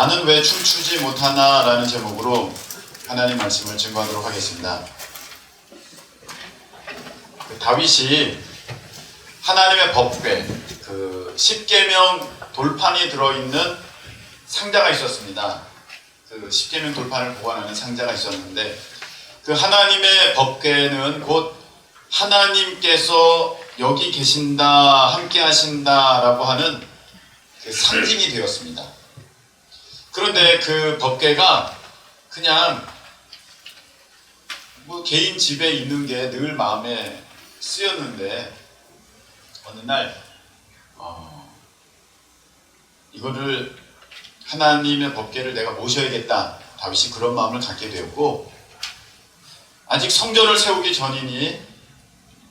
나는 왜 춤추지 못하나 라는 제목으로 하나님 말씀을 증거하도록 하겠습니다. 다윗이 하나님의 법궤, 그 십계명 돌판이 들어있는 상자가 있었습니다. 그 십계명 돌판을 보관하는 상자가 있었는데, 그 하나님의 법궤는 곧 하나님께서 여기 계신다, 함께 하신다라고 하는 그 상징이 되었습니다. 그런데 그 법궤가 그냥 뭐 개인 집에 있는 게 늘 마음에 쓰였는데, 어느 날 이거를 하나님의 법궤를 내가 모셔야겠다, 다윗이 그런 마음을 갖게 되었고, 아직 성전을 세우기 전이니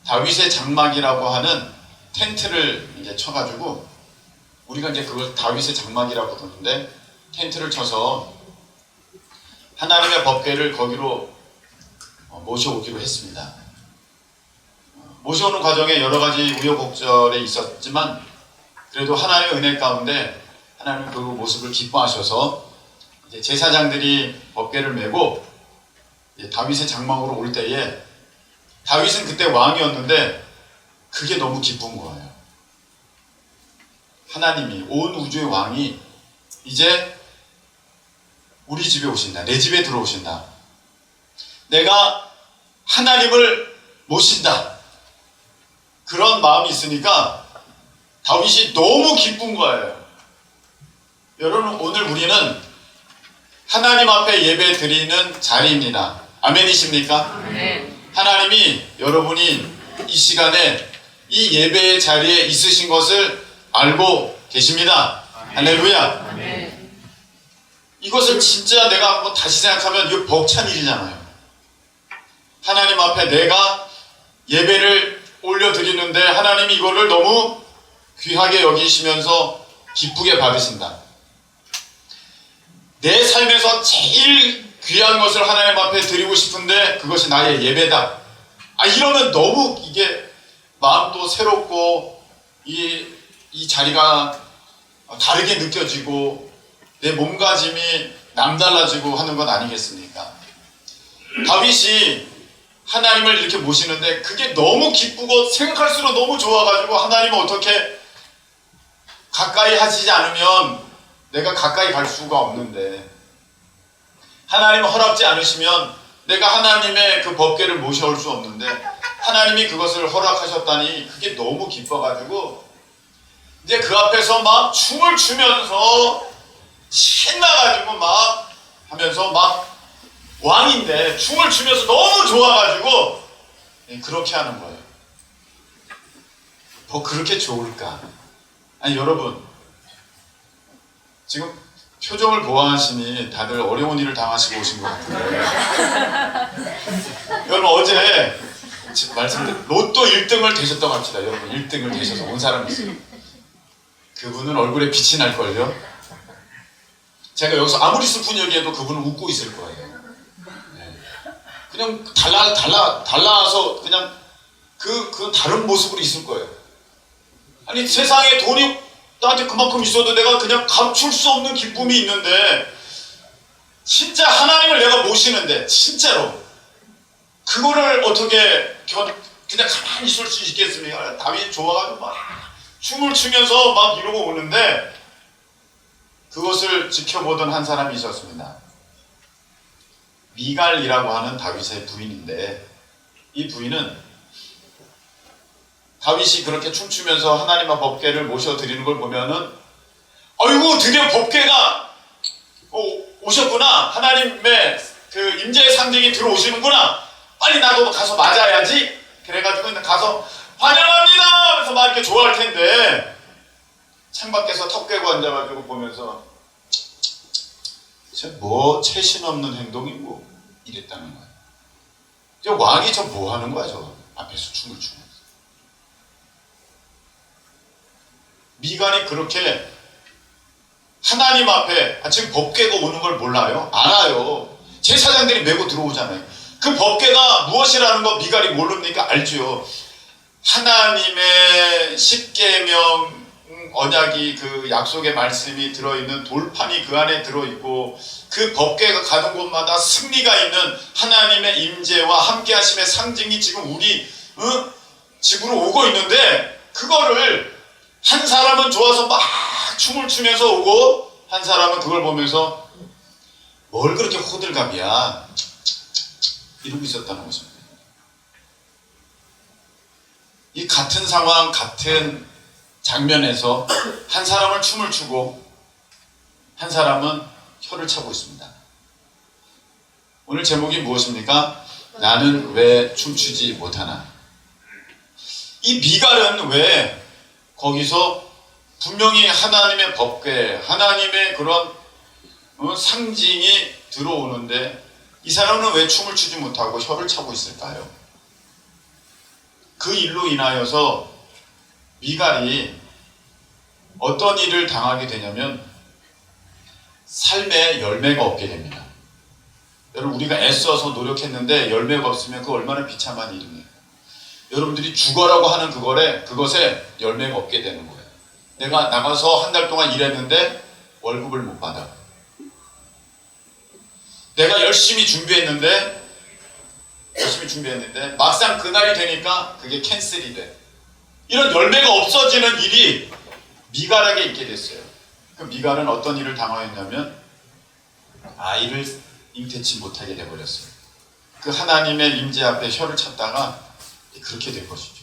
다윗의 장막이라고 하는 텐트를 이제 쳐가지고, 우리가 이제 그걸 다윗의 장막이라고 부르는데, 텐트를 쳐서 하나님의 법궤를 거기로 모셔오기로 했습니다. 모셔오는 과정에 여러 가지 우여곡절이 있었지만, 그래도 하나님의 은혜 가운데 하나님은 그 모습을 기뻐하셔서 이제 제사장들이 법궤를 메고 다윗의 장막으로 올 때에, 다윗은 그때 왕이었는데 그게 너무 기쁜 거예요. 하나님이, 온 우주의 왕이 이제 우리 집에 오신다, 내 집에 들어오신다, 내가 하나님을 모신다, 그런 마음이 있으니까 다윗이 너무 기쁜 거예요. 여러분, 오늘 우리는 하나님 앞에 예배 드리는 자리입니다. 아멘이십니까? 네. 하나님이 여러분이 이 시간에 이 예배의 자리에 있으신 것을 알고 계십니다. 할렐루야. 네. 이것을 진짜 내가 한번 다시 생각하면 이거 벅찬 일이잖아요. 하나님 앞에 내가 예배를 올려드리는데 하나님이 이거를 너무 귀하게 여기시면서 기쁘게 받으신다. 내 삶에서 제일 귀한 것을 하나님 앞에 드리고 싶은데 그것이 나의 예배다. 이러면 너무 이게 마음도 새롭고 이 자리가 다르게 느껴지고 내 몸가짐이 남달라지고 하는 것 아니겠습니까? 다윗이 하나님을 이렇게 모시는데 그게 너무 기쁘고 생각할수록 너무 좋아가지고, 하나님은 어떻게 가까이 하시지 않으면 내가 가까이 갈 수가 없는데, 하나님 허락지 않으시면 내가 하나님의 그 법궤를 모셔올 수 없는데, 하나님이 그것을 허락하셨다니 그게 너무 기뻐가지고 이제 그 앞에서 막 춤을 추면서 신나가지고 막 하면서 막 왕인데 춤을 추면서 너무 좋아가지고 그렇게 하는 거예요. 뭐 그렇게 좋을까? 아니, 여러분, 지금 표정을 보아하시니 다들 어려운 일을 당하시고 오신 것 같은데, 여러분, 어제 말씀드린 로또 1등을 되셨다고 합시다. 여러분, 1등을 되셔서 온 사람이 있어요. 그분은 얼굴에 빛이 날걸요? 제가 여기서 아무리 슬픈 얘기해도 그분은 웃고 있을 거예요. 네. 그냥 달라서 그냥 그 다른 모습으로 있을 거예요. 아니, 세상에 돈이 나한테 그만큼 있어도 내가 그냥 감출 수 없는 기쁨이 있는데, 진짜 하나님을 내가 모시는데 진짜로 그거를 어떻게 그냥 가만히 있을 수 있겠습니까? 다윗이 좋아가지고 막 춤을 추면서 막 이러고 오는데, 그것을 지켜보던 한 사람이 있었습니다. 미갈이라고 하는 다윗의 부인인데, 이 부인은 다윗이 그렇게 춤추면서 하나님의 법궤를 모셔드리는 걸 보면은, 아이고, 드디어 법궤가 오셨구나, 하나님의 그 임재의 상징이 들어오시는구나, 빨리 나도 가서 맞아야지. 그래가지고 가서 환영합니다 하면서 막 이렇게 좋아할 텐데, 창밖에서 턱 깨고 앉아가지고 보면서 뭐 채신 없는 행동이 뭐 이랬다는 거야. 저 왕이 저 뭐 하는 거야, 저 앞에서 춤을 추면서. 미갈이 그렇게 하나님 앞에, 지금 법궤가 오는 걸 몰라요? 알아요. 제사장들이 메고 들어오잖아요. 그 법궤가 무엇이라는 거 미갈이 모릅니까? 알죠. 하나님의 십계명 언약이 그 약속의 말씀이 들어있는 돌판이 그 안에 들어있고 그 법궤가 가는 곳마다 승리가 있는 하나님의 임재와 함께하심의 상징이 지금 우리 집으로 오고 있는데 그거를 한 사람은 좋아서 막 춤을 추면서 오고 한 사람은 그걸 보면서 뭘 그렇게 호들갑이야 이러고 있었다는 것입니다. 이 같은 상황 같은 장면에서 한 사람은 춤을 추고 한 사람은 혀를 차고 있습니다. 오늘 제목이 무엇입니까? 나는 왜 춤추지 못하나? 이 미갈은 왜 거기서 분명히 하나님의 법궤, 하나님의 그런 상징이 들어오는데 이 사람은 왜 춤을 추지 못하고 혀를 차고 있을까요? 그 일로 인하여서 미갈이 어떤 일을 당하게 되냐면 삶에 열매가 없게 됩니다. 여러분 우리가 애써서 노력했는데 열매가 없으면 그 얼마나 비참한 일입니까? 여러분들이 죽어라고 하는 그것에 열매가 없게 되는 거예요. 내가 나가서 한 달 동안 일했는데 월급을 못 받아. 내가 열심히 준비했는데 막상 그날이 되니까 그게 캔슬이 돼. 이런 열매가 없어지는 일이 미갈에게 있게 됐어요. 그 미갈은 어떤 일을 당하였냐면 아이를 잉태치 못하게 돼버렸어요. 그 하나님의 임재 앞에 혀를 찾다가 그렇게 된 것이죠.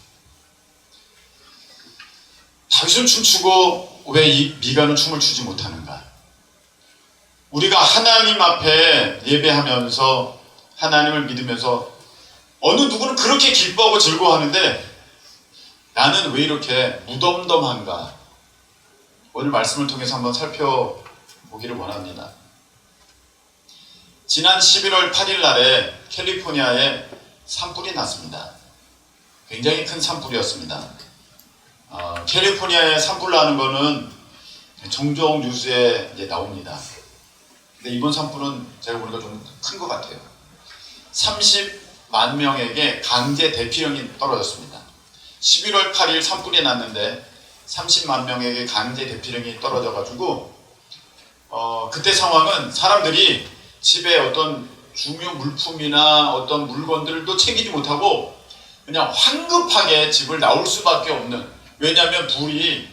다윗은 춤추고 왜 이 미갈은 춤을 추지 못하는가? 우리가 하나님 앞에 예배하면서 하나님을 믿으면서 어느 누구는 그렇게 기뻐하고 즐거워하는데 나는 왜 이렇게 무덤덤한가? 오늘 말씀을 통해서 한번 살펴보기를 원합니다. 지난 11월 8일 날에 캘리포니아에 산불이 났습니다. 굉장히 큰 산불이었습니다. 캘리포니아에 산불 나는 거는 종종 뉴스에 이제 나옵니다. 근데 이번 산불은 제가 보니까 좀 큰 것 같아요. 30만 명에게 강제 대피령이 떨어졌습니다. 11월 8일 산불이 났는데 30만 명에게 강제 대피령이 떨어져가지고 그때 상황은 사람들이 집에 어떤 중요 물품이나 어떤 물건들도 챙기지 못하고 그냥 황급하게 집을 나올 수밖에 없는, 왜냐하면 불이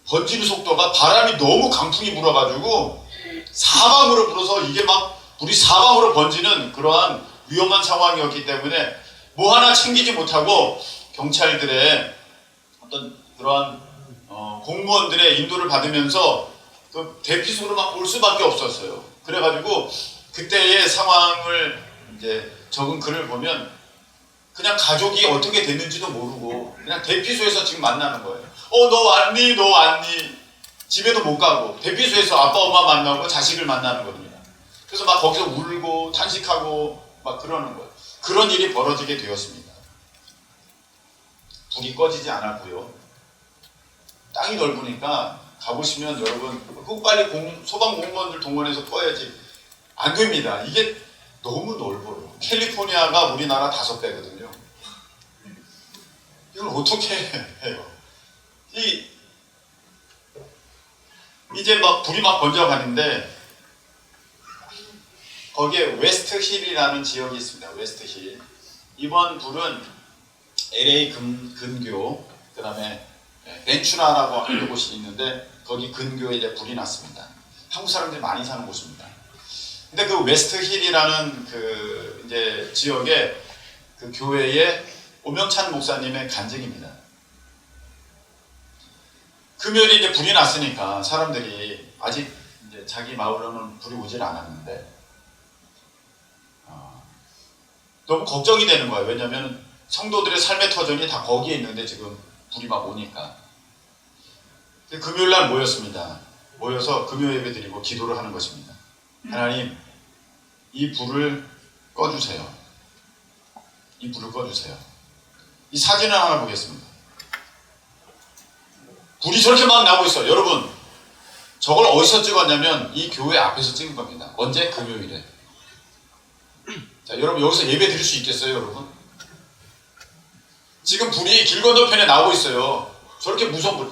번지는 속도가 바람이 너무 강풍이 불어가지고 사방으로 불어서 이게 막 불이 사방으로 번지는 그러한 위험한 상황이었기 때문에 뭐 하나 챙기지 못하고 경찰들의 어떤 그러한 공무원들의 인도를 받으면서 그 대피소로 막 올 수밖에 없었어요. 그래가지고 그때의 상황을 이제 적은 글을 보면 그냥 가족이 어떻게 됐는지도 모르고 그냥 대피소에서 지금 만나는 거예요. 너 왔니? 너 왔니? 집에도 못 가고 대피소에서 아빠 엄마 만나고 자식을 만나는 겁니다. 그래서 막 거기서 울고 탄식하고 막 그러는 거예요. 그런 일이 벌어지게 되었습니다. 불이 꺼지지 않았고요. 땅이 넓으니까 가보시면 여러분 꼭 빨리 소방 공무원들 동원해서 꺼야지. 안 됩니다. 이게 너무 넓어요. 캘리포니아가 우리나라 5배거든요. 이걸 어떻게 해요? 이제 막 불이 막 번져가는데 거기에 웨스트 힐이라는 지역이 있습니다. 웨스트 힐. 이번 불은 LA 근교, 그 다음에 벤츄라라고 하는 곳이 있는데 거기 근교에 이제 불이 났습니다. 한국 사람들이 많이 사는 곳입니다. 근데 그 웨스트 힐이라는 그 이제 지역에 그 교회에 오명찬 목사님의 간증입니다. 금요일에 이제 불이 났으니까 사람들이 아직 이제 자기 마을로는 불이 오질 않았는데 너무 걱정이 되는 거예요. 왜냐하면 성도들의 삶의 터전이 다 거기에 있는데 지금 불이 막 오니까. 금요일 날 모였습니다. 모여서 금요 예배 드리고 기도를 하는 것입니다. 하나님, 이 불을 꺼주세요. 이 불을 꺼주세요. 이 사진을 하나 보겠습니다. 불이 저렇게 막 나고 있어요. 여러분, 저걸 어디서 찍었냐면 이 교회 앞에서 찍은 겁니다. 언제? 금요일에. 자, 여러분 여기서 예배 드릴 수 있겠어요, 여러분? 지금 불이 길 건너편에 나오고 있어요. 저렇게 무서운 불.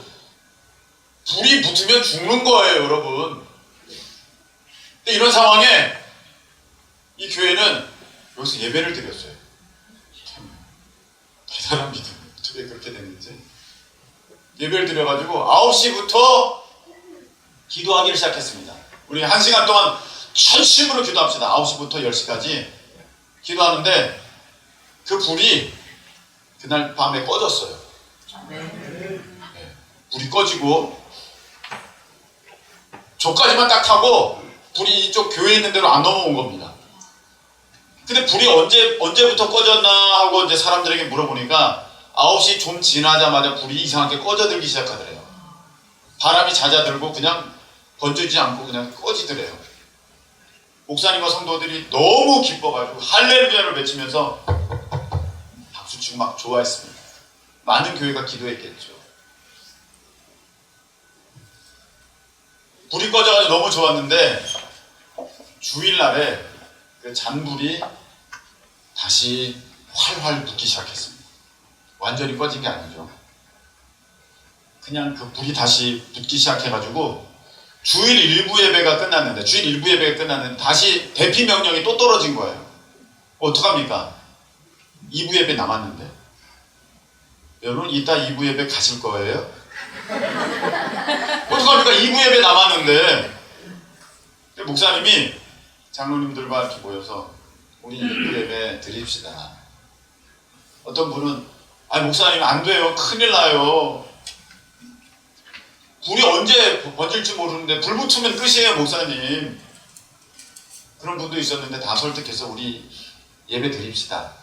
불이 붙으면 죽는 거예요, 여러분. 근데 이런 상황에 이 교회는 여기서 예배를 드렸어요. 참 대단한 믿음. 어떻게 그렇게 됐는지. 예배를 드려가지고 9시부터 기도하기를 시작했습니다. 우리 1시간 동안 전심으로 기도합시다. 9시부터 10시까지 기도하는데 그 불이 그날 밤에 꺼졌어요. 네. 불이 꺼지고 저까지만 딱 타고 불이 이쪽 교회 있는 데로 안 넘어온 겁니다. 근데 불이 언제부터 꺼졌나 하고 이제 사람들에게 물어보니까 9시 좀 지나자마자 불이 이상하게 꺼져들기 시작하더래요. 바람이 잦아들고 그냥 번지지 않고 그냥 꺼지더래요. 목사님과 성도들이 너무 기뻐가지고 할렐루야를 외치면서 박수치고 막 좋아했습니다. 많은 교회가 기도했겠죠. 불이 꺼져가지고 너무 좋았는데 주일날에 그 잔불이 다시 활활 붙기 시작했습니다. 완전히 꺼진 게 아니죠. 그냥 그 불이 다시 붙기 시작해가지고 주일 일부 예배가 끝났는데 다시 대피 명령이 또 떨어진 거예요. 어떡합니까? 2부 예배 남았는데. 여러분 이따 2부 예배 가실 거예요? 어떡합니까? 2부 예배 남았는데. 목사님이 장로님들과 이렇게 모여서 우리 2부 예배 드립시다. 어떤 분은 아니 목사님 안 돼요. 큰일 나요. 불이 언제 번질지 모르는데 불 붙으면 끝이에요 목사님. 그런 분도 있었는데 다 설득해서 우리 예배 드립시다.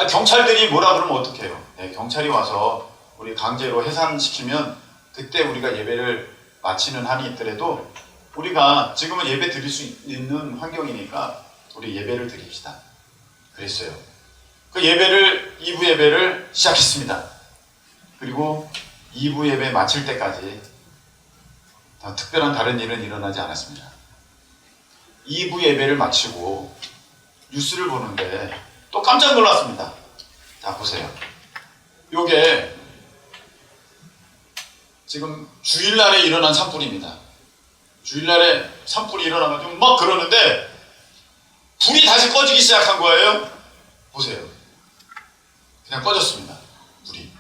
경찰들이 뭐라 그러면 어떡해요. 네, 경찰이 와서 우리 강제로 해산시키면 그때 우리가 예배를 마치는 한이 있더라도 우리가 지금은 예배 드릴 수 있는 환경이니까 우리 예배를 드립시다. 그랬어요. 그 2부 예배를 시작했습니다. 그리고 2부 예배 마칠 때까지 특별한 다른 일은 일어나지 않았습니다. 2부 예배를 마치고 뉴스를 보는데 또 깜짝 놀랐습니다. 자 보세요. 요게 지금 주일날에 일어난 산불입니다. 주일날에 산불이 일어나가지고 막 그러는데 불이 다시 꺼지기 시작한 거예요. 보세요. 그냥 꺼졌습니다. 불이.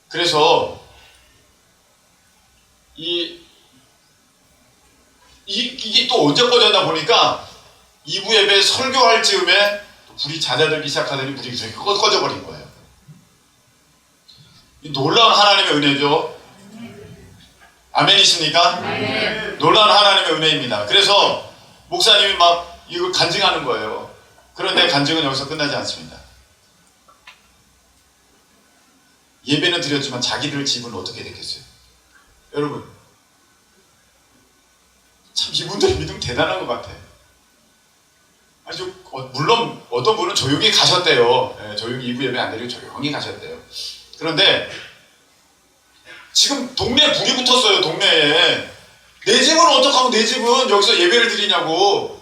그래서 이게 또 언제 꺼졌나 보니까 2부 예배 설교할 즈음에 불이 잦아들기 시작하더니 불이 꺼져버린 거예요. 이 놀라운 하나님의 은혜죠. 아멘이십니까? 네. 놀라운 하나님의 은혜입니다. 그래서 목사님이 막 이걸 간증하는 거예요. 그런데 간증은 여기서 끝나지 않습니다. 예배는 드렸지만 자기들 집은 어떻게 됐겠어요? 여러분 참 이분들의 믿음 대단한 것 같아요. 아주 물론 어떤 분은 조용히 가셨대요. 네, 조용히 2부 예배 안 드리고 조용히 가셨대요. 그런데 지금 동네에 불이 붙었어요. 동네에. 내 집은 어떡하고 내 집은 여기서 예배를 드리냐고.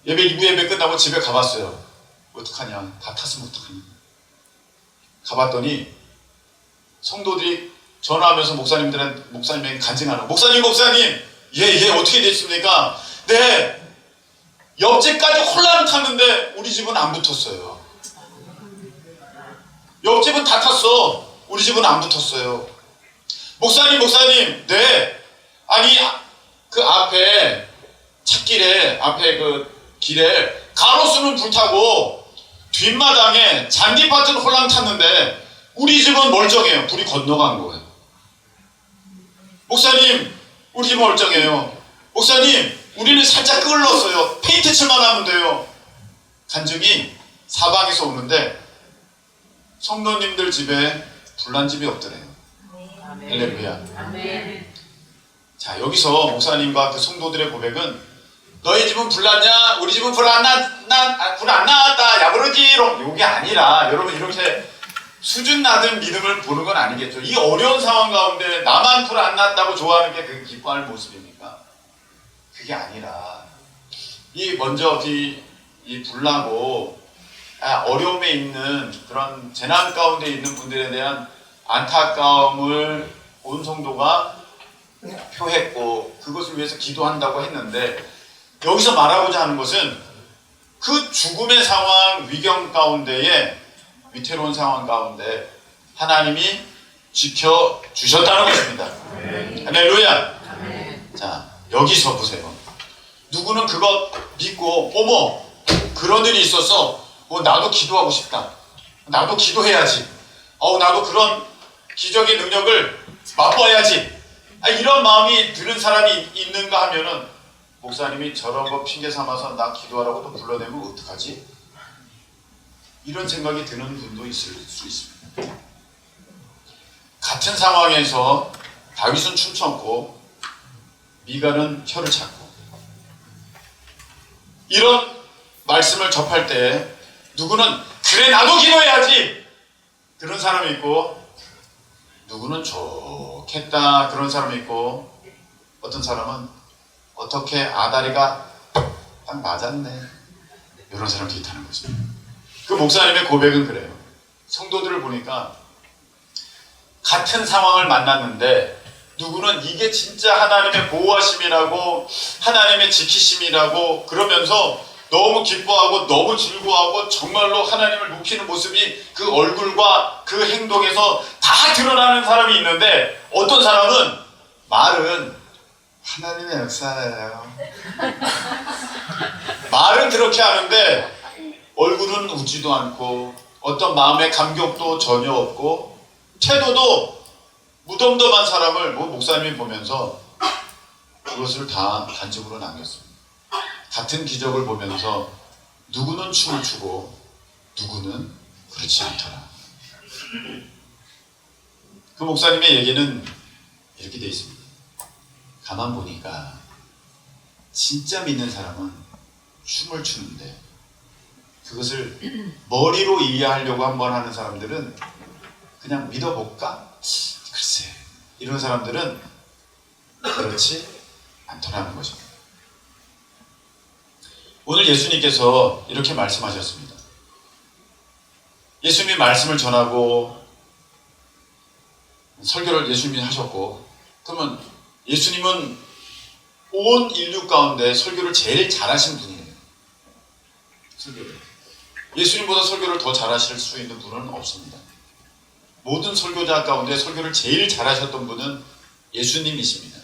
2부 예배 끝나고 집에 가봤어요. 어떡하냐. 다 탔으면 어떡하냐. 가봤더니 성도들이 전화하면서 목사님에게 간증하는 목사님 예 어떻게 됐습니까? 네 옆집까지 홀랑 탔는데 우리 집은 안 붙었어요. 옆집은 다 탔어. 우리 집은 안 붙었어요. 목사님 네 아니 그 앞에 찻길에 앞에 그 길에 가로수는 불타고 뒷마당에 잔디밭은 홀랑 탔는데 우리 집은 멀쩡해요. 불이 건너간 거예요. 목사님 우리 집은 멀쩡해요. 목사님 우리는 살짝 끌렀어요. 페인트 칠만 하면 돼요. 간증이 사방에서 오는데 성도님들 집에 불난 집이 없더래요. 할렐루야. 아멘. 자 여기서 목사님과 그 성도들의 고백은 너희 집은 불났냐? 우리 집은 불 안 나왔다. 야부르지롱. 이게 아니라 여러분 이렇게 수준 낮은 믿음을 보는 건 아니겠죠. 이 어려운 상황 가운데 나만 불 안 났다고 좋아하는 게 그 기뻐할 모습입니까? 그게 아니라 이 먼저 이 불나고 어려움에 있는 그런 재난 가운데 있는 분들에 대한 안타까움을 온 성도가 표했고 그것을 위해서 기도한다고 했는데, 여기서 말하고자 하는 것은 그 죽음의 상황, 위경 가운데에, 위태로운 상황 가운데 하나님이 지켜주셨다는 것입니다. 할렐루야. 자, 여기서 보세요. 누구는 그것 믿고 어머 그런 일이 있었어, 나도 기도하고 싶다, 나도 기도해야지, 나도 그런 기적의 능력을 맛봐야지, 이런 마음이 드는 사람이 있는가 하면은 목사님이 저런 거 핑계 삼아서 나 기도하라고 또 불러내면 어떡하지? 이런 생각이 드는 분도 있을 수 있습니다. 같은 상황에서 다윗은 춤췄고 미가는 혀를 찾고, 이런 말씀을 접할 때 누구는 그래 나도 기도해야지 그런 사람이 있고, 누구는 좋겠다 그런 사람이 있고, 어떤 사람은 어떻게 아다리가 딱 맞았네 이런 사람도 있다는 거죠. 그 목사님의 고백은 그래요. 성도들을 보니까 같은 상황을 만났는데 누구는 이게 진짜 하나님의 보호하심이라고, 하나님의 지키심이라고 그러면서 너무 기뻐하고 너무 즐거워하고 정말로 하나님을 높이는 모습이 그 얼굴과 그 행동에서 다 드러나는 사람이 있는데, 어떤 사람은 말은 하나님의 역사예요. 말은 그렇게 하는데 얼굴은 웃지도 않고 어떤 마음의 감격도 전혀 없고 태도도 무덤덤한 사람을 목사님이 보면서 그것을 다 간증으로 남겼습니다. 같은 기적을 보면서 누구는 춤을 추고 누구는 그렇지 않더라. 그 목사님의 얘기는 이렇게 되어 있습니다. 가만 보니까 진짜 믿는 사람은 춤을 추는데 그것을 머리로 이해하려고 한번 하는 사람들은 그냥 믿어볼까? 글쎄, 이런 사람들은 그렇지 않더라는 것입니다. 오늘 예수님께서 이렇게 말씀하셨습니다. 예수님이 말씀을 전하고 설교를 예수님이 하셨고, 그러면 예수님은 온 인류 가운데 설교를 제일 잘하신 분이에요. 설교를. 예수님보다 설교를 더 잘하실 수 있는 분은 없습니다. 모든 설교자 가운데 설교를 제일 잘하셨던 분은 예수님이십니다.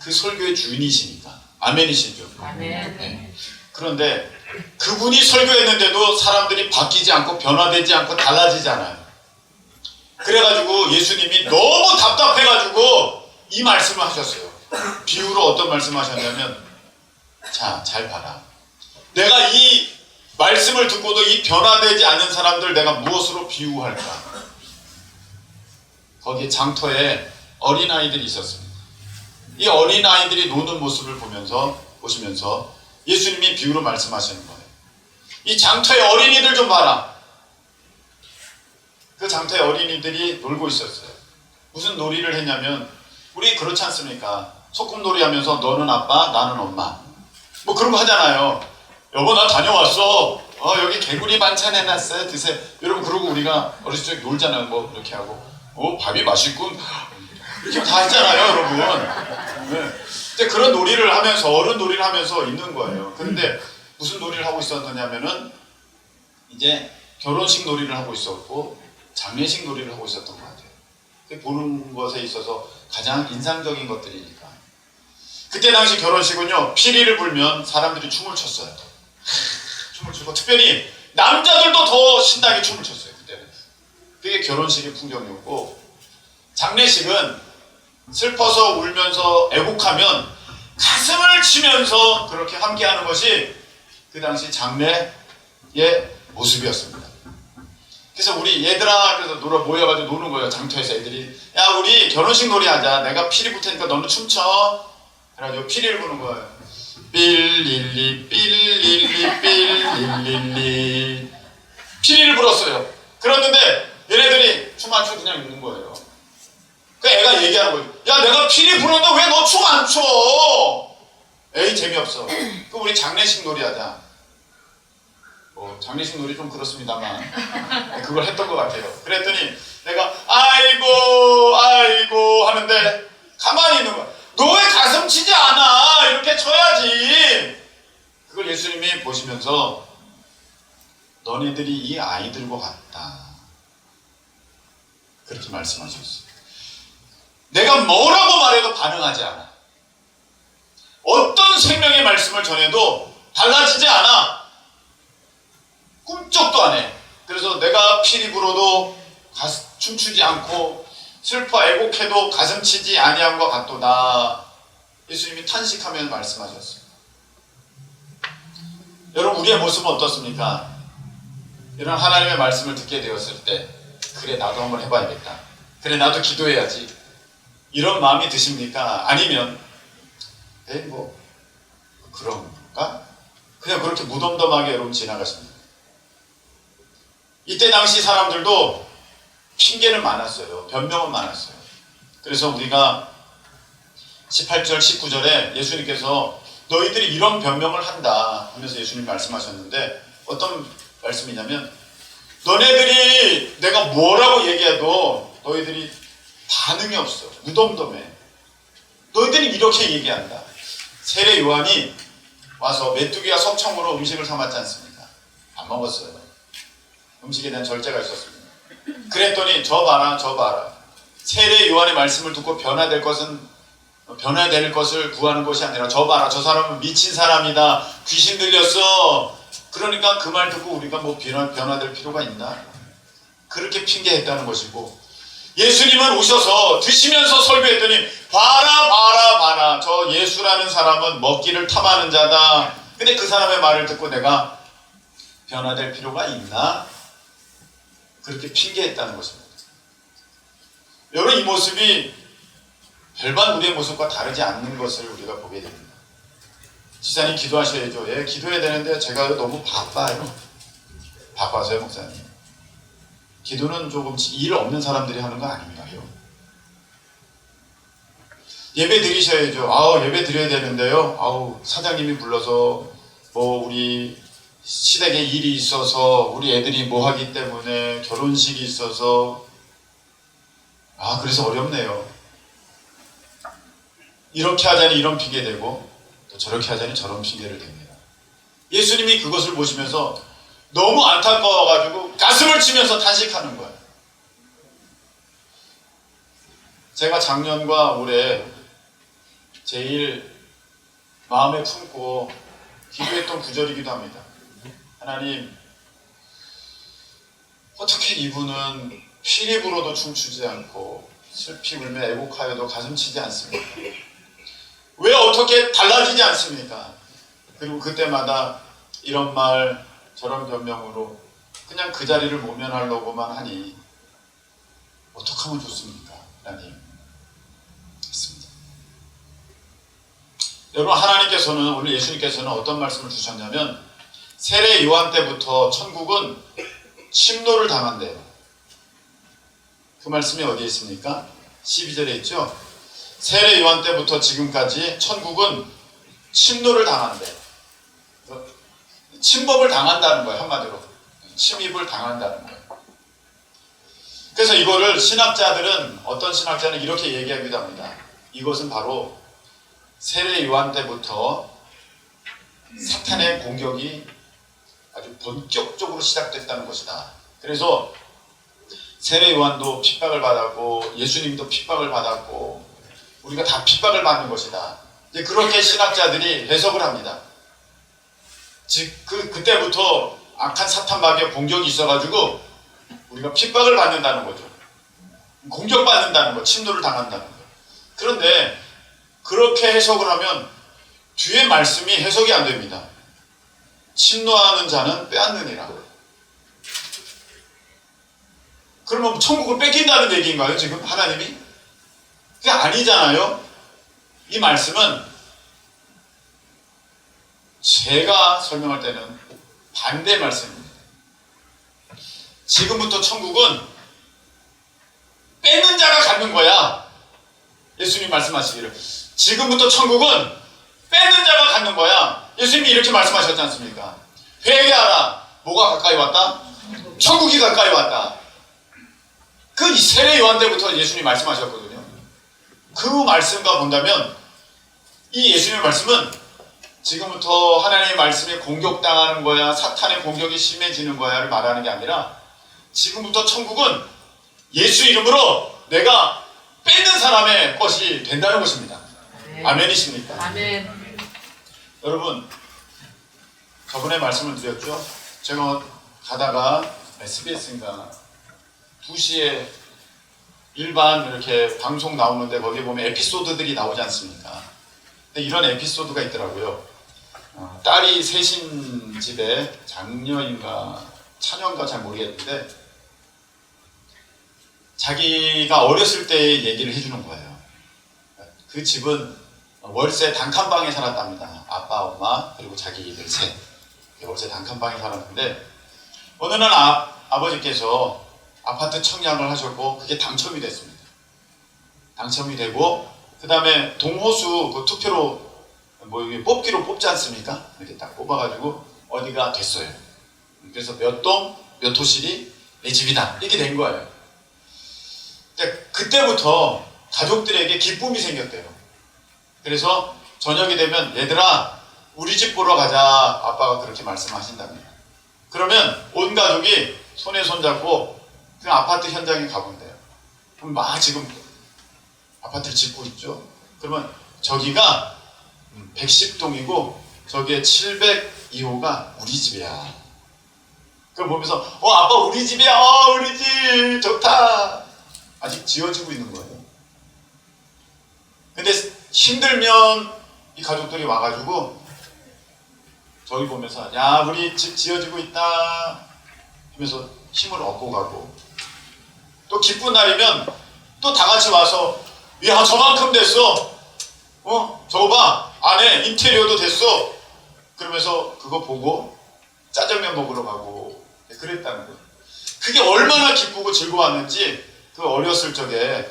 그 설교의 주인이시니까. 아멘이시죠? 아멘. 네. 그런데 그분이 설교했는데도 사람들이 바뀌지 않고 변화되지 않고 달라지지 않아요. 그래가지고 예수님이 너무 답답해가지고 이 말씀을 하셨어요. 비유로 어떤 말씀을 하셨냐면, 자, 잘 봐라. 내가 이 말씀을 듣고도 이 변화되지 않는 사람들 내가 무엇으로 비유할까? 거기에 장터에 어린아이들이 있었습니다. 이 어린아이들이 노는 모습을 보시면서 예수님이 비유로 말씀하시는 거예요. 이 장터의 어린이들 좀 봐라. 그 장터의 어린이들이 놀고 있었어요. 무슨 놀이를 했냐면, 우리 그렇지 않습니까? 소꿉놀이 하면서 너는 아빠, 나는 엄마. 뭐 그런 거 하잖아요. 여보 나 다녀왔어. 여기 개구리 반찬 해놨어요. 드세요. 여러분 그러고 우리가 어렸을 적에 놀잖아요. 뭐 이렇게 하고. 밥이 맛있군. 이렇게 다 했잖아요, 여러분. 네. 근데 그런 놀이를 하면서, 어른 놀이를 하면서 있는 거예요. 그런데 무슨 놀이를 하고 있었느냐면은 이제 결혼식 놀이를 하고 있었고 장례식 놀이를 하고 있었던 것 같아요. 보는 것에 있어서 가장 인상적인 것들이니까. 그때 당시 결혼식은요, 피리를 불면 사람들이 춤을 췄어요. 춤을 추고 특별히 남자들도 더 신나게 춤을 췄어요. 그때는. 그게 결혼식의 풍경이었고, 장례식은 슬퍼서 울면서 애곡하면 가슴을 치면서 그렇게 함께하는 것이 그 당시 장례의 모습이었습니다. 그래서 우리 얘들아, 그래서 모여가지고 노는 거예요. 장터에서 애들이, 야 우리 결혼식 놀이 하자. 내가 피리 불 테니까 너는 춤춰. 그래가지고 피리를 부는 거예요. 삘릴리 삘릴리 삘릴리 피리를 불었어요. 그랬는데 얘네들이 춤 안 추고 그냥 있는 거예요. 그 애가 얘기하는 거예요. 야 내가 피리 부르는데 왜 너 춤 안 춰? 에이 재미없어. 그 우리 장례식 놀이 하자. 장례식 놀이 좀 그렇습니다만 그걸 했던 것 같아요. 그랬더니 내가 아이고 하는데 가만히 있는 거야. 너 왜 가슴 치지 않아? 이렇게 쳐야지. 그걸 예수님이 보시면서 너네들이 이 아이들과 같다, 그렇게 말씀하셨어요. 내가 뭐라고 말해도 반응하지 않아. 어떤 생명의 말씀을 전해도 달라지지 않아. 꿈쩍도 안 해. 그래서 내가 피리 불어도 춤추지 않고 슬퍼 애곡해도 가슴 치지 아니함과 같도다. 예수님이 탄식하며 말씀하셨어요. 여러분, 우리의 모습은 어떻습니까? 이런 하나님의 말씀을 듣게 되었을 때, 그래 나도 한번 해봐야겠다, 그래 나도 기도해야지, 이런 마음이 드십니까? 아니면 뭐 그런가? 그냥 그렇게 무덤덤하게 여러분 지나가십니까? 이때 당시 사람들도 핑계는 많았어요. 변명은 많았어요. 그래서 우리가 18절 19절에 예수님께서 너희들이 이런 변명을 한다 하면서 예수님 말씀하셨는데, 어떤 말씀이냐면, 너네들이 내가 뭐라고 얘기해도 너희들이 반응이 없어. 무덤덤해. 너희들이 이렇게 얘기한다. 세례 요한이 와서 메뚜기와 석청으로 음식을 삼았지 않습니까? 안 먹었어요. 음식에 대한 절제가 있었습니다. 그랬더니 저 봐라. 세례 요한의 말씀을 듣고 변화될 것을 구하는 것이 아니라 저 봐라, 저 사람은 미친 사람이다, 귀신 들렸어. 그러니까 그 말 듣고 우리가 뭐 변화될 필요가 있나? 그렇게 핑계했다는 것이고, 예수님은 오셔서 드시면서 설교했더니 봐라, 저 예수라는 사람은 먹기를 탐하는 자다. 근데 그 사람의 말을 듣고 내가 변화될 필요가 있나? 그렇게 핑계했다는 것입니다. 여러분, 이 모습이 별반 우리의 모습과 다르지 않는 것을 우리가 보게 됩니다. 지사님 기도하셔야죠. 예, 기도해야 되는데 제가 너무 바빠요. 바빠서요, 목사님. 기도는 조금 일 없는 사람들이 하는 거 아닌가요? 예배 드리셔야죠. 예배 드려야 되는데요. 사장님이 불러서 우리 시댁에 일이 있어서, 우리 애들이 뭐 하기 때문에, 결혼식이 있어서, 그래서 어렵네요. 이렇게 하자니 이런 핑계 대고, 또 저렇게 하자니 저런 핑계를 댑니다. 예수님이 그것을 보시면서 너무 안타까워가지고 가슴을 치면서 탄식하는 거예요. 제가 작년과 올해 제일 마음에 품고 기도했던 구절이기도 합니다. 하나님, 어떻게 이분은 피리 불어도 춤추지 않고 슬피 울며 애곡하여도 가슴 치지 않습니까? 왜 어떻게 달라지지 않습니까? 그리고 그때마다 이런 말 저런 변명으로 그냥 그 자리를 모면하려고만 하니 어떻게 하면 좋습니까? 하나님 했습니다. 여러분, 하나님께서는, 오늘 예수님께서는 어떤 말씀을 주셨냐면, 세례 요한 때부터 천국은 침노를 당한대요. 그 말씀이 어디에 있습니까? 12절에 있죠? 세례 요한 때부터 지금까지 천국은 침노를 당한대. 침범을 당한다는 거예요. 한마디로 침입을 당한다는 거예요. 그래서 이거를 어떤 신학자는 이렇게 얘기하기도 합니다. 이것은 바로 세례 요한 때부터 사탄의 공격이 아주 본격적으로 시작됐다는 것이다. 그래서 세례 요한도 핍박을 받았고, 예수님도 핍박을 받았고, 우리가 다 핍박을 받는 것이다. 이제 그렇게 신학자들이 해석을 합니다. 즉 그때부터 악한 사탄마귀의 공격이 있어가지고 우리가 핍박을 받는다는 거죠. 공격받는다는 거, 침노를 당한다는 거. 그런데 그렇게 해석을 하면 뒤에 말씀이 해석이 안 됩니다. 침노하는 자는 빼앗느니라. 그러면 천국을 뺏긴다는 얘기인가요, 지금 하나님이? 그게 아니잖아요. 이 말씀은 제가 설명할 때는 반대 말씀입니다. 지금부터 천국은 빼는 자가 갖는 거야. 예수님 말씀하시기를 지금부터 천국은 빼는 자가 갖는 거야. 예수님이 이렇게 말씀하셨지 않습니까? 회개하라. 뭐가 가까이 왔다? 천국이 가까이 왔다. 그 세례 요한 때부터 예수님이 말씀하셨거든요. 그 말씀과 본다면 이 예수님의 말씀은 지금부터 하나님의 말씀에 공격당하는 거야, 사탄의 공격이 심해지는 거야를 말하는 게 아니라 지금부터 천국은 예수 이름으로 내가 뺏는 사람의 것이 된다는 것입니다. 네. 아멘이십니까? 아멘. 여러분, 저번에 말씀을 드렸죠. 제가 가다가 SBS인가 2시에 일반 이렇게 방송 나오는데 거기에 보면 에피소드들이 나오지 않습니까? 근데 이런 에피소드가 있더라고요. 딸이 셋인 집에 장녀인가 차녀인가 잘 모르겠는데 자기가 어렸을 때의 얘기를 해주는 거예요. 그 집은 월세 단칸방에 살았답니다. 아빠, 엄마, 그리고 자기들 셋. 월세 단칸방에 살았는데 어느 날 아버지께서 아파트 청약을 하셨고 그게 당첨이 됐습니다. 당첨이 되고 그 다음에 동호수 그 투표로 뭐 이게 뽑기로 뽑지 않습니까? 이렇게 딱 뽑아가지고 어디가 됐어요. 그래서 몇 동, 몇 호실이 내 집이다 이렇게 된 거예요. 근데 그때부터 가족들에게 기쁨이 생겼대요. 그래서 저녁이 되면 얘들아 우리 집 보러 가자 아빠가 그렇게 말씀하신답니다. 그러면 온 가족이 손에 손잡고 그 아파트 현장에 가본대요. 그럼 막 지금 아파트를 짓고 있죠. 그러면 저기가 110동이고 저기에 702호가 우리 집이야. 그걸 보면서 아빠 우리 집이야. 우리 집 좋다. 아직 지어지고 있는 거예요. 근데 힘들면 이 가족들이 와가지고 저희 보면서 야 우리 집 지어지고 있다 하면서 힘을 얻고 가고 또 기쁜 날이면 또 다 같이 와서 야 저만큼 됐어. 저거 봐 안에 인테리어도 됐어. 그러면서 그거 보고 짜장면 먹으러 가고 그랬다는 거예요. 그게 얼마나 기쁘고 즐거웠는지 그 어렸을 적에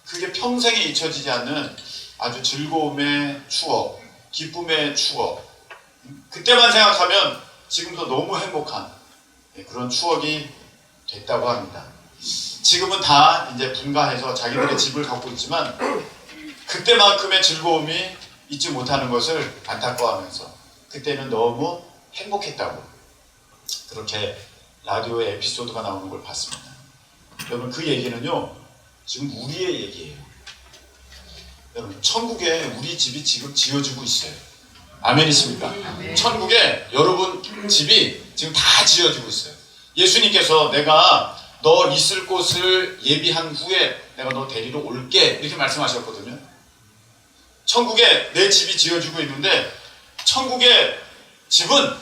그게 평생에 잊혀지지 않는 아주 즐거움의 추억, 기쁨의 추억. 그때만 생각하면 지금도 너무 행복한 그런 추억이 됐다고 합니다. 지금은 다 이제 분가해서 자기들의 집을 갖고 있지만 그때만큼의 즐거움이 잊지 못하는 것을 안타까워하면서 그때는 너무 행복했다고 그렇게 라디오에 에피소드가 나오는 걸 봤습니다. 여러분 그 얘기는요 지금 우리의 얘기예요. 여러분 천국에 우리 집이 지금 지어지고 있어요. 아멘이십니까? 아멘. 천국에 여러분 집이 지금 다 지어지고 있어요. 예수님께서 내가 너 있을 곳을 예비한 후에 내가 너 데리러 올게 이렇게 말씀하셨거든요. 천국에 내 집이 지어지고 있는데 천국의 집은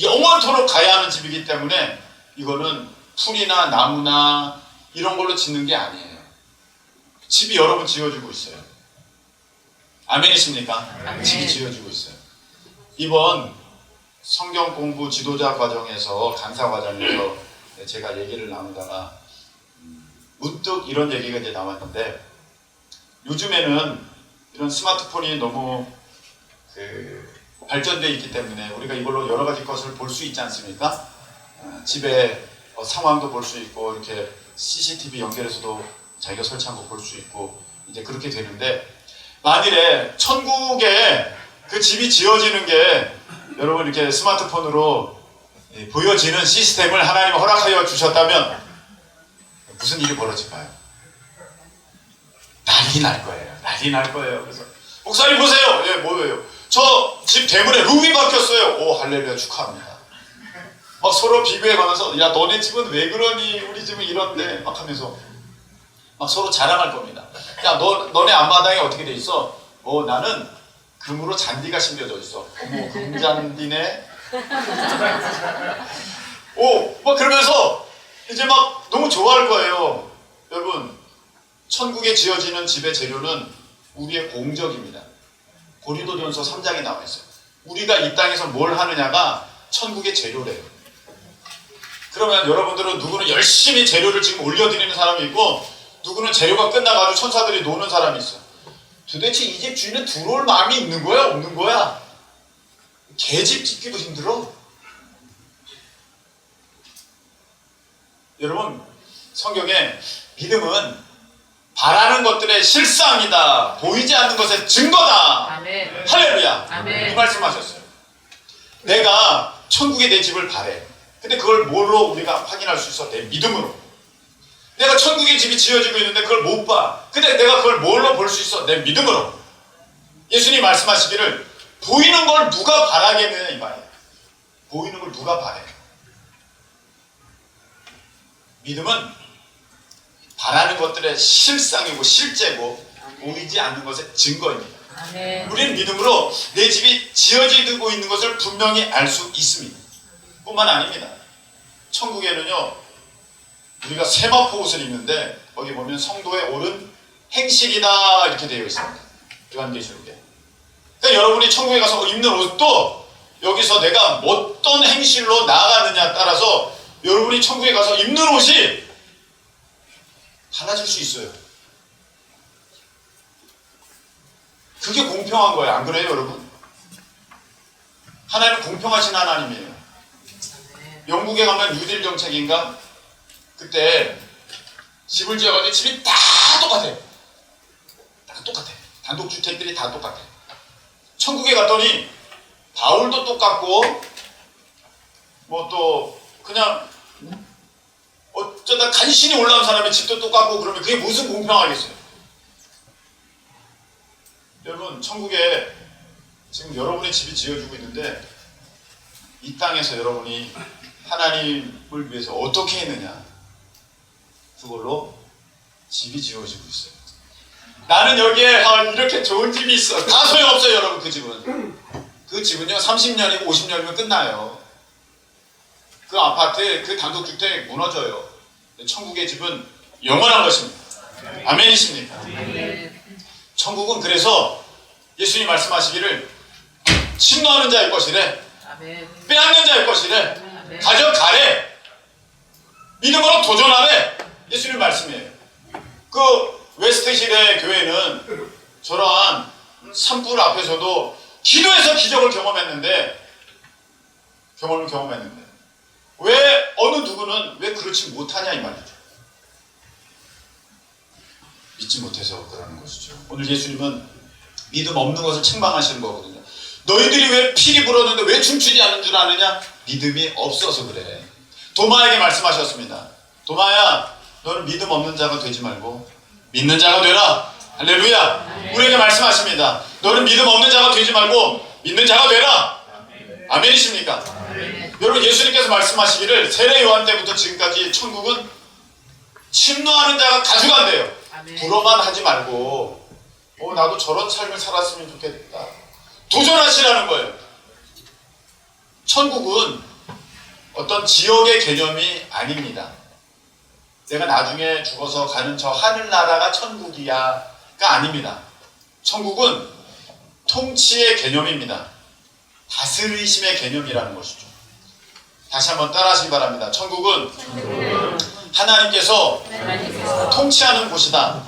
영원토록 가야 하는 집이기 때문에 이거는 풀이나 나무나 이런 걸로 짓는 게 아니에요. 집이 여러분 지어지고 있어요. 아멘이십니까? 아멘. 집이 지어지고 있어요. 이번 성경 공부 지도자 과정에서 강사 과정에서 제가 얘기를 나누다가 문득 이런 얘기가 이제 나왔는데 요즘에는 이런 스마트폰이 너무 발전되어 있기 때문에 우리가 이걸로 여러 가지 것을 볼 수 있지 않습니까? 집에 상황도 볼 수 있고 이렇게 CCTV 연결해서도 자기가 설치한 거 볼 수 있고 이제 그렇게 되는데 만일에 천국에 그 집이 지어지는 게 여러분 이렇게 스마트폰으로 보여지는 시스템을 하나님이 허락하여 주셨다면 무슨 일이 벌어질까요? 난리 날 거예요. 난리 날 거예요. 그래서 목사님 보세요. 예, 뭐예요? 저 집 대문에 룸이 바뀌었어요. 오 할렐루야 축하합니다. 막 서로 비교해가면서 야 너네 집은 왜 그러니 우리 집은 이런데 막 하면서 막 서로 자랑할 겁니다. 야 너네 앞마당에 어떻게 돼 있어? 나는 금으로 잔디가 심겨져 있어. 어머 금잔디네. 막 그러면서 이제 막 너무 좋아할 거예요. 여러분 천국에 지어지는 집의 재료는 우리의 공적입니다. 고린도전서 3장에 나와 있어요. 우리가 이 땅에서 뭘 하느냐가 천국의 재료래요. 그러면 여러분들은 누구는 열심히 재료를 지금 올려드리는 사람이 있고 누구는 재료가 끝나가지고 천사들이 노는 사람이 있어. 도대체 이 집 주인은 들어올 마음이 있는 거야? 없는 거야? 개집 짓기도 힘들어. 여러분, 성경에 믿음은 바라는 것들의 실상이다. 보이지 않는 것의 증거다. 아멘. 할렐루야. 아멘. 이 말씀하셨어요. 내가 천국에 내 집을 바래. 근데 그걸 뭘로 우리가 확인할 수 있어? 내 믿음으로. 내가 천국에 집이 지어지고 있는데 그걸 못 봐. 근데 내가 그걸 뭘로 볼 수 있어? 내 믿음으로. 예수님이 말씀하시기를 보이는 걸 누가 바라겠느냐 이 말이에요. 보이는 걸 누가 바래? 믿음은 바라는 것들의 실상이고 실제고 보이지 않는 것의 증거입니다. 아멘. 우리는 믿음으로 내 집이 지어지고 있는 것을 분명히 알 수 있습니다. 뿐만 아닙니다. 천국에는요, 우리가 세마포 옷을 입는데 거기 보면 성도의 옳은 행실이다 이렇게 되어 있습니다. 요한계시록에. 그러니까 여러분이 천국에 가서 입는 옷도 여기서 내가 어떤 행실로 나아가느냐에 따라서 여러분이 천국에 가서 입는 옷이 달라질 수 있어요. 그게 공평한 거예요. 안 그래요, 여러분? 하나님은 공평하신 하나님이에요. 영국에 가면 뉴딜 정책인가? 그때 집을 지어가지고 집이 다 똑같아요. 다 똑같아. 단독주택들이 다 똑같아. 천국에 갔더니 바울도 똑같고 뭐 또 그냥 어쩌다 간신히 올라온 사람의 집도 똑같고 그러면 그게 무슨 공평하겠어요? 여러분, 천국에 지금 여러분의 집이 지어지고 있는데 이 땅에서 여러분이 하나님을 위해서 어떻게 했느냐, 그걸로 집이 지어지고 있어요. 나는 여기에 이렇게 좋은 집이 있어. 다 소용없어요, 여러분. 그 집은. 그 집은요 30년이고 50년이면 끝나요. 그 아파트, 그 단독주택 무너져요. 천국의 집은 영원한 것입니다. 아멘이십니까? 천국은 그래서 예수님 말씀하시기를 침노하는 자의 것이래, 빼앗는 자의 것이래, 가져가래, 믿음으로 도전하래. 예수님 말씀이에요. 그 웨스트힐의 교회는 저러한 산불 앞에서도 기도해서 기적을 경험했는데 왜 어느 누구는 왜 그렇지 못하냐 이 말이죠. 믿지 못해서 그러는 것이죠. 오늘 예수님은 믿음 없는 것을 책망하시는 거거든요. 너희들이 왜 피리 불었는데 왜 춤추지 않는 줄 아느냐? 믿음이 없어서 그래. 도마에게 말씀하셨습니다. 도마야, 너는 믿음 없는 자가 되지 말고 믿는 자가 되라. 할렐루야. 우리에게 말씀하십니다. 너는 믿음 없는 자가 되지 말고 믿는 자가 되라. 아멘이십니까? 여러분, 예수님께서 말씀하시기를 세례 요한 때부터 지금까지 천국은 침노하는 자가 가져간대요. 불어만 하지 말고 나도 저런 삶을 살았으면 좋겠다. 도전하시라는 거예요. 천국은 어떤 지역의 개념이 아닙니다. 내가 나중에 죽어서 가는 저 하늘나라가 천국이야가 아닙니다. 천국은 통치의 개념입니다. 다스리심의 개념이라는 것이죠. 다시 한번 따라하시기 바랍니다. 천국은 하나님께서 통치하는 곳이다.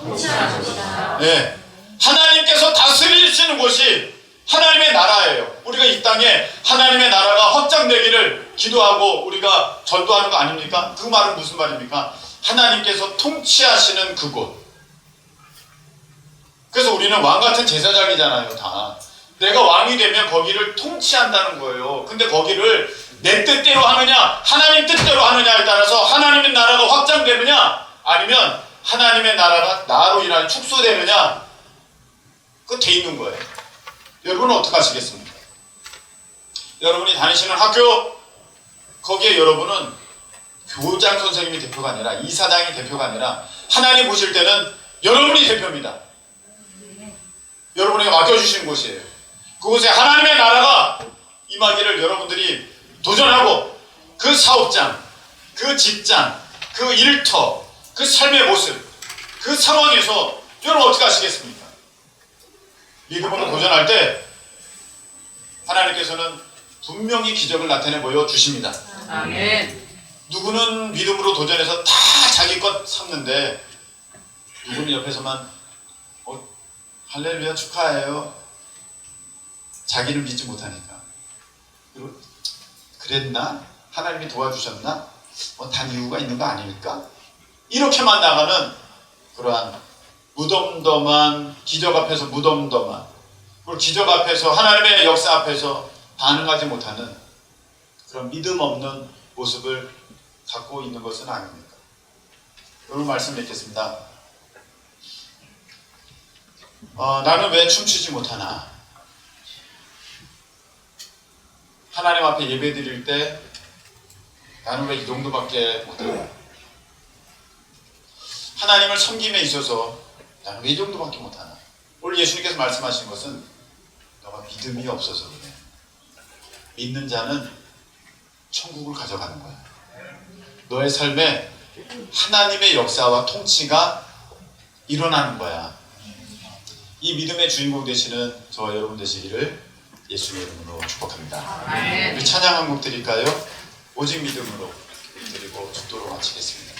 네. 하나님께서 다스리시는 곳이 하나님의 나라예요. 우리가 이 땅에 하나님의 나라가 확장되기를 기도하고 우리가 전도하는 거 아닙니까? 그 말은 무슨 말입니까? 하나님께서 통치하시는 그곳. 그래서 우리는 왕같은 제사장이잖아요, 다. 내가 왕이 되면 거기를 통치한다는 거예요. 근데 거기를 내 뜻대로 하느냐, 하나님 뜻대로 하느냐에 따라서 하나님의 나라가 확장되느냐, 아니면 하나님의 나라가 나로 인하여 축소되느냐, 그거 돼 있는 거예요. 여러분은 어떻게 하시겠습니까? 여러분이 다니시는 학교, 거기에 여러분은 교장 선생님이 대표가 아니라, 이사장이 대표가 아니라, 하나님 보실 때는 여러분이 대표입니다. 여러분에게 맡겨주시는 곳이에요. 그곳에 하나님의 나라가 임하기를 여러분들이 도전하고, 그 사업장, 그 직장, 그 일터, 그 삶의 모습, 그 상황에서 여러분 어떻게 하시겠습니까? 믿음으로 도전할 때 하나님께서는 분명히 기적을 나타내 보여주십니다. 아멘. 누구는 믿음으로 도전해서 다 자기 것 삼는데, 누구는 옆에서만 할렐루야 축하해요. 자기를 믿지 못하니까. 그랬나? 하나님이 도와주셨나? 단 이유가 있는 거 아닐까? 이렇게만 나가는 그러한 무덤덤한 기적 앞에서 무덤덤한, 그리고 기적 앞에서 하나님의 역사 앞에서 반응하지 못하는 그런 믿음 없는 모습을 갖고 있는 것은 아닙니까? 여러분 말씀 읽겠습니다. 나는 왜 춤추지 못하나? 하나님 앞에 예배 드릴 때 나는 왜 이 정도밖에 못하나? 하나님을 섬김에 있어서 나는 왜 이 정도밖에 못하나? 오늘 예수님께서 말씀하신 것은 너가 믿음이 없어서 그래. 믿는 자는 천국을 가져가는 거야. 너의 삶에 하나님의 역사와 통치가 일어나는 거야. 이 믿음의 주인공 되시는 저와 여러분 되시기를 예수님의 이름으로 축복합니다. 우리 찬양 한 곡 드릴까요? 오직 믿음으로 드리고 축도로 마치겠습니다.